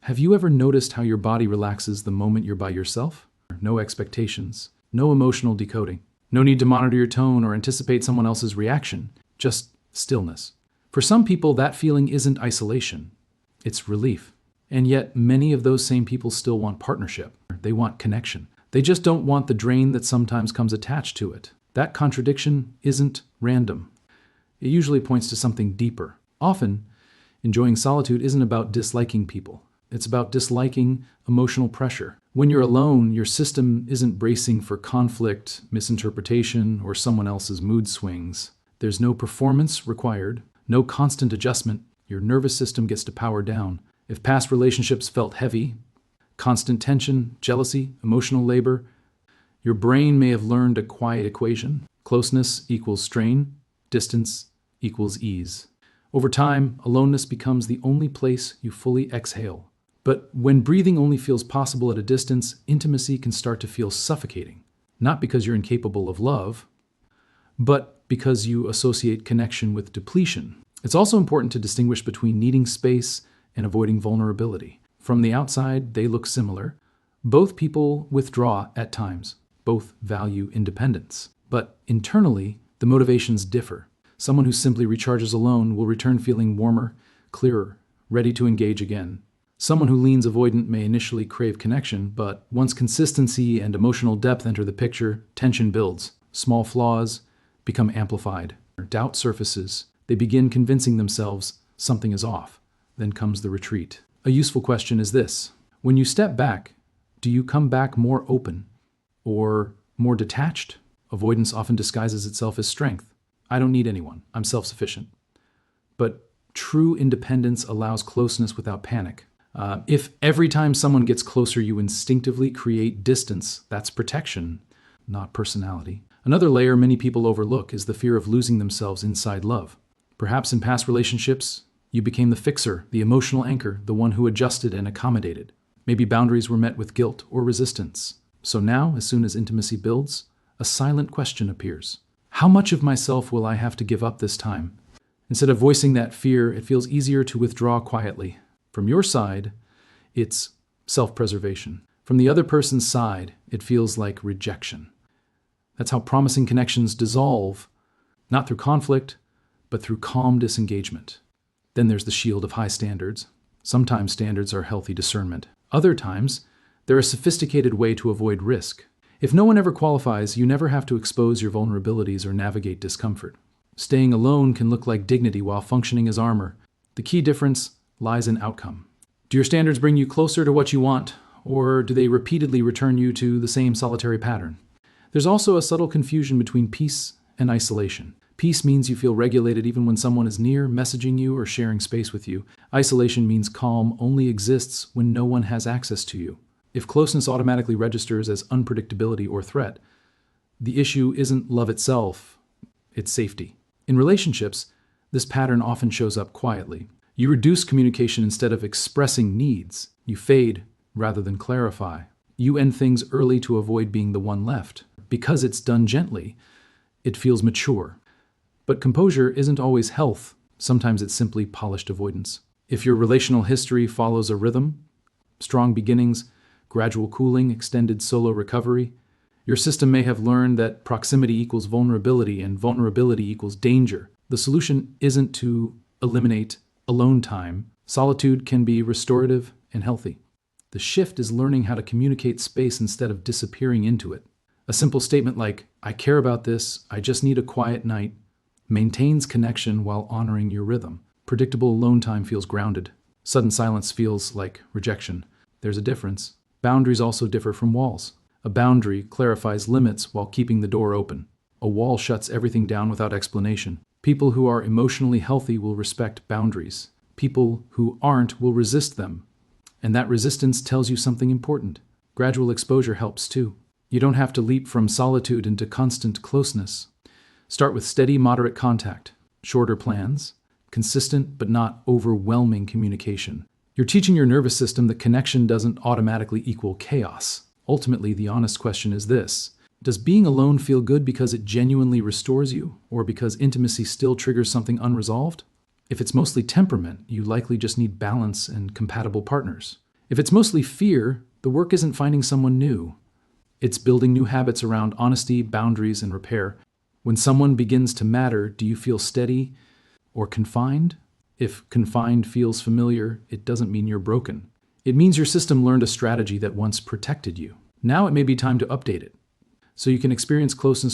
Have you ever noticed how your body relaxes the moment you're by yourself? No expectations, no emotional decoding, no need to monitor your tone or anticipate someone else's reaction, just stillness. For some people, that feeling isn't isolation, it's relief. And yet, many of those same people still want partnership. They want connection. They just don't want the drain that sometimes comes attached to it. That contradiction isn't random. It usually points to something deeper. Often, enjoying solitude isn't about disliking people. It's about disliking emotional pressure. When you're alone, your system isn't bracing for conflict, misinterpretation, or someone else's mood swings. There's no performance required, no constant adjustment. Your nervous system gets to power down. If past relationships felt heavy, constant tension, jealousy, emotional labor, your brain may have learned a quiet equation. Closeness equals strain, distance equals ease. Over time, aloneness becomes the only place you fully exhale. But when breathing only feels possible at a distance, intimacy can start to feel suffocating. Not because you're incapable of love, but because you associate connection with depletion. It's also important to distinguish between needing space and avoiding vulnerability. From the outside, they look similar. Both people withdraw at times. Both value independence. But internally, the motivations differ. Someone who simply recharges alone will return feeling warmer, clearer, ready to engage again. Someone who leans avoidant may initially crave connection, but once consistency and emotional depth enter the picture, tension builds. Small flaws become amplified. Doubt surfaces. They begin convincing themselves something is off. Then comes the retreat. A useful question is this: when you step back, do you come back more open or more detached? Avoidance often disguises itself as strength. I don't need anyone. I'm self-sufficient. But true independence allows closeness without panic. If every time someone gets closer, you instinctively create distance, that's protection, not personality. Another layer many people overlook is the fear of losing themselves inside love. Perhaps in past relationships, you became the fixer, the emotional anchor, the one who adjusted and accommodated. Maybe boundaries were met with guilt or resistance. So now, as soon as intimacy builds, a silent question appears. How much of myself will I have to give up this time? Instead of voicing that fear, it feels easier to withdraw quietly. From your side, it's self-preservation. From the other person's side, it feels like rejection. That's how promising connections dissolve, not through conflict, but through calm disengagement. Then there's the shield of high standards. Sometimes standards are healthy discernment. Other times, they're a sophisticated way to avoid risk. If no one ever qualifies, you never have to expose your vulnerabilities or navigate discomfort. Staying alone can look like dignity while functioning as armor. The key difference lies in outcome. Do your standards bring you closer to what you want, or do they repeatedly return you to the same solitary pattern? There's also a subtle confusion between peace and isolation. Peace means you feel regulated even when someone is near, messaging you, or sharing space with you. Isolation means calm only exists when no one has access to you. If closeness automatically registers as unpredictability or threat, the issue isn't love itself, it's safety. In relationships, this pattern often shows up quietly. You reduce communication instead of expressing needs. You fade rather than clarify. You end things early to avoid being the one left. Because it's done gently, it feels mature. But composure isn't always health. Sometimes it's simply polished avoidance. If your relational history follows a rhythm, strong beginnings, gradual cooling, extended solo recovery, your system may have learned that proximity equals vulnerability and vulnerability equals danger. The solution isn't to eliminate alone time. Solitude can be restorative and healthy. The shift is learning how to communicate space instead of disappearing into it. A simple statement like, "I care about this, I just need a quiet night," maintains connection while honoring your rhythm. Predictable alone time feels grounded. Sudden silence feels like rejection. There's a difference. Boundaries also differ from walls. A boundary clarifies limits while keeping the door open. A wall shuts everything down without explanation. People who are emotionally healthy will respect boundaries. People who aren't will resist them. And that resistance tells you something important. Gradual exposure helps too. You don't have to leap from solitude into constant closeness. Start with steady, moderate contact, shorter plans, consistent but not overwhelming communication. You're teaching your nervous system that connection doesn't automatically equal chaos. Ultimately, the honest question is this: does being alone feel good because it genuinely restores you, or because intimacy still triggers something unresolved? If it's mostly temperament, you likely just need balance and compatible partners. If it's mostly fear, the work isn't finding someone new. It's building new habits around honesty, boundaries, and repair. When someone begins to matter, do you feel steady or confined? If confined feels familiar, it doesn't mean you're broken. It means your system learned a strategy that once protected you. Now it may be time to update it, so you can experience closeness